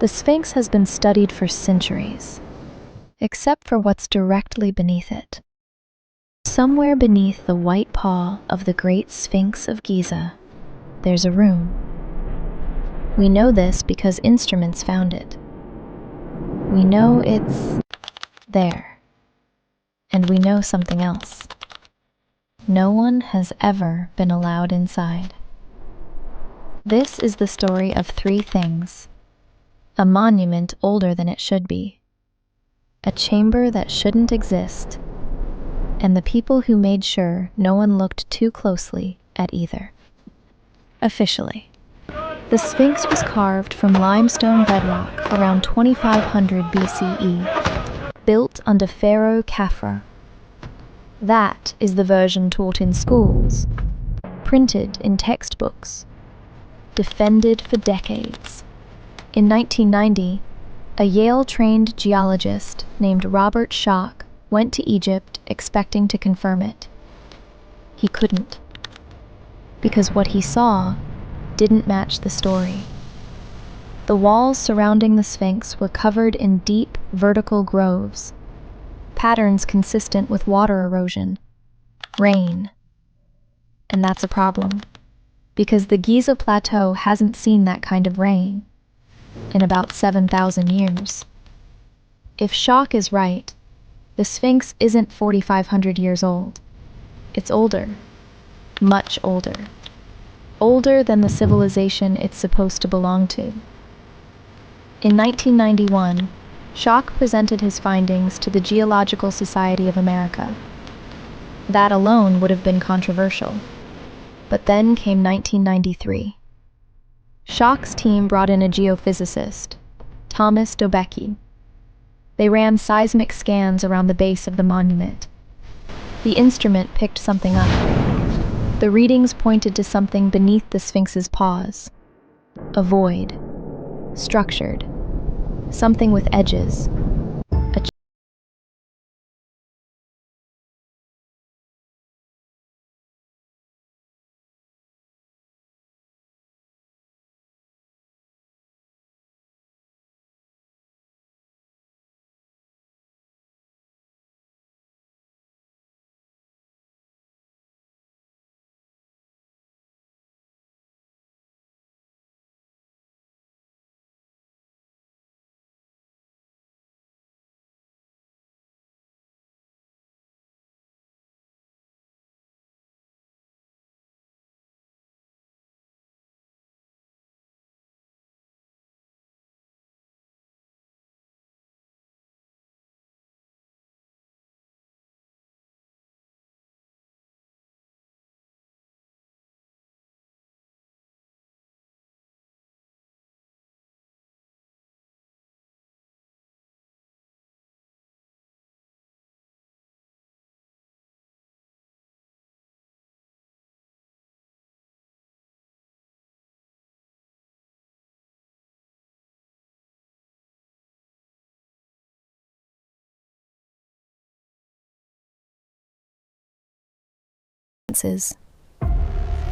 The Sphinx has been studied for centuries, except for what's directly beneath it. Somewhere beneath the white paw of the Great Sphinx of Giza, there's a room. We know this because instruments found it. We know it's there. And we know something else. No one has ever been allowed inside. This is the story of three things: a monument older than it should be, a chamber that shouldn't exist, and the people who made sure no one looked too closely at either. Officially, the Sphinx was carved from limestone bedrock around 2500 BCE, built under Pharaoh Khafre. That is the version taught in schools, printed in textbooks, defended for decades. In 1990, a Yale-trained geologist named Robert Schoch went to Egypt expecting to confirm it. He couldn't, because what he saw didn't match the story. The walls surrounding the Sphinx were covered in deep, vertical groves, patterns consistent with water erosion, rain. And that's a problem, because the Giza Plateau hasn't seen that kind of rain in about 7,000 years. If Schoch is right, the Sphinx isn't 4,500 years old. It's older, much older. Older than the civilization it's supposed to belong to. In 1991, Schoch presented his findings to the Geological Society of America. That alone would have been controversial. But then came 1993. Schoch's team brought in a geophysicist, Thomas Dobecki. They ran seismic scans around the base of the monument. The instrument picked something up. The readings pointed to something beneath the Sphinx's paws. A void. Structured. Something with edges.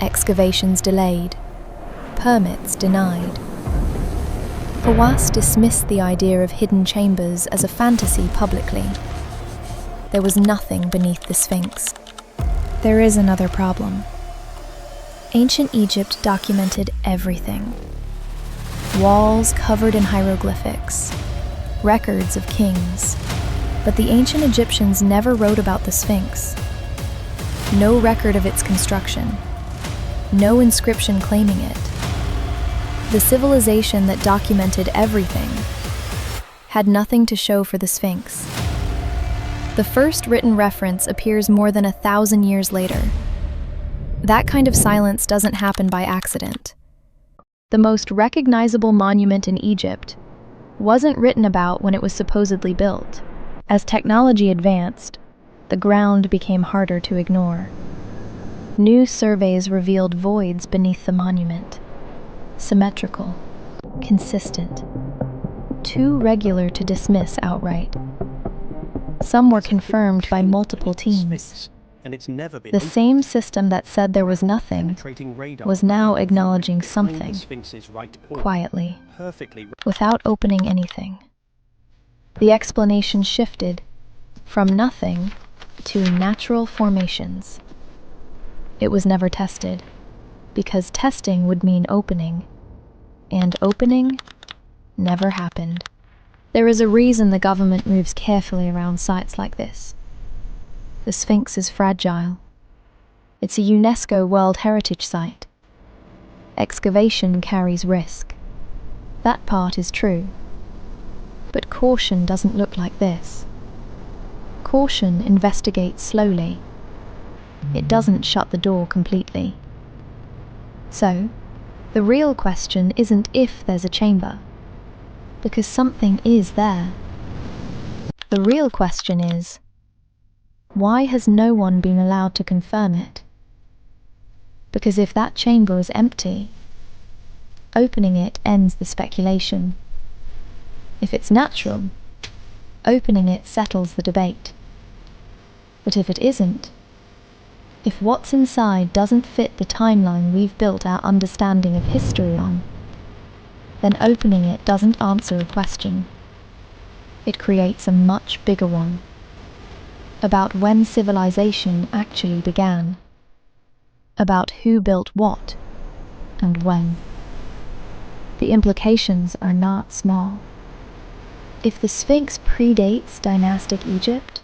Excavations delayed, permits denied. Hawass dismissed the idea of hidden chambers as a fantasy publicly. There was nothing beneath the Sphinx. There is another problem. Ancient Egypt documented everything. Walls covered in hieroglyphics, records of kings. But the ancient Egyptians never wrote about the Sphinx. No record of its construction. No inscription claiming it. The civilization that documented everything had nothing to show for the Sphinx. The first written reference appears more than 1,000 years later. That kind of silence doesn't happen by accident. The most recognizable monument in Egypt wasn't written about when it was supposedly built. As technology advanced, the ground became harder to ignore. New surveys revealed voids beneath the monument. Symmetrical, consistent, too regular to dismiss outright. Some were confirmed by multiple teams. and it's never been The same system that said there was nothing penetrating radar was now acknowledging behind something, the Sphinx's right paw, quietly, perfectly without opening anything. The explanation shifted from nothing to natural formations. It was never tested, because testing would mean opening, and opening never happened. There is a reason the government moves carefully around sites like this. The Sphinx is fragile. It's a UNESCO World Heritage Site. Excavation carries risk. That part is true. But caution doesn't look like this. Caution investigates slowly. It doesn't shut the door completely. So, the real question isn't if there's a chamber, because something is there. The real question is, why has no one been allowed to confirm it? Because if that chamber is empty, opening it ends the speculation. If it's natural, opening it settles the debate. But if it isn't, if what's inside doesn't fit the timeline we've built our understanding of history on, then opening it doesn't answer a question. It creates a much bigger one, about when civilization actually began, about who built what and when. The implications are not small. If the Sphinx predates dynastic Egypt,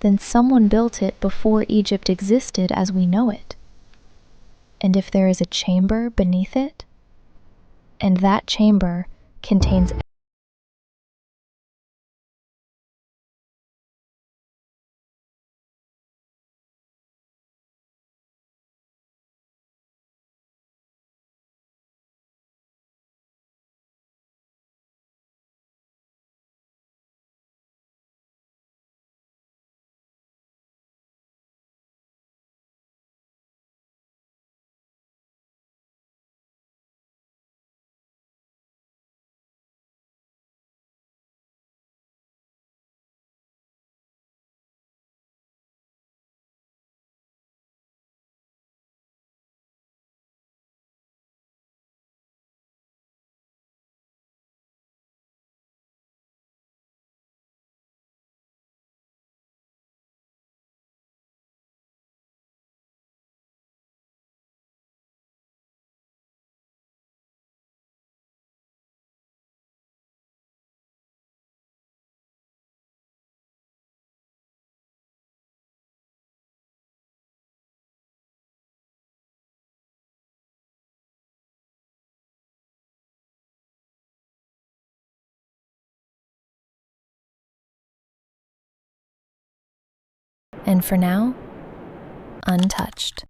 then someone built it before Egypt existed as we know it. And if there is a chamber beneath it, and that chamber contains and for now, untouched.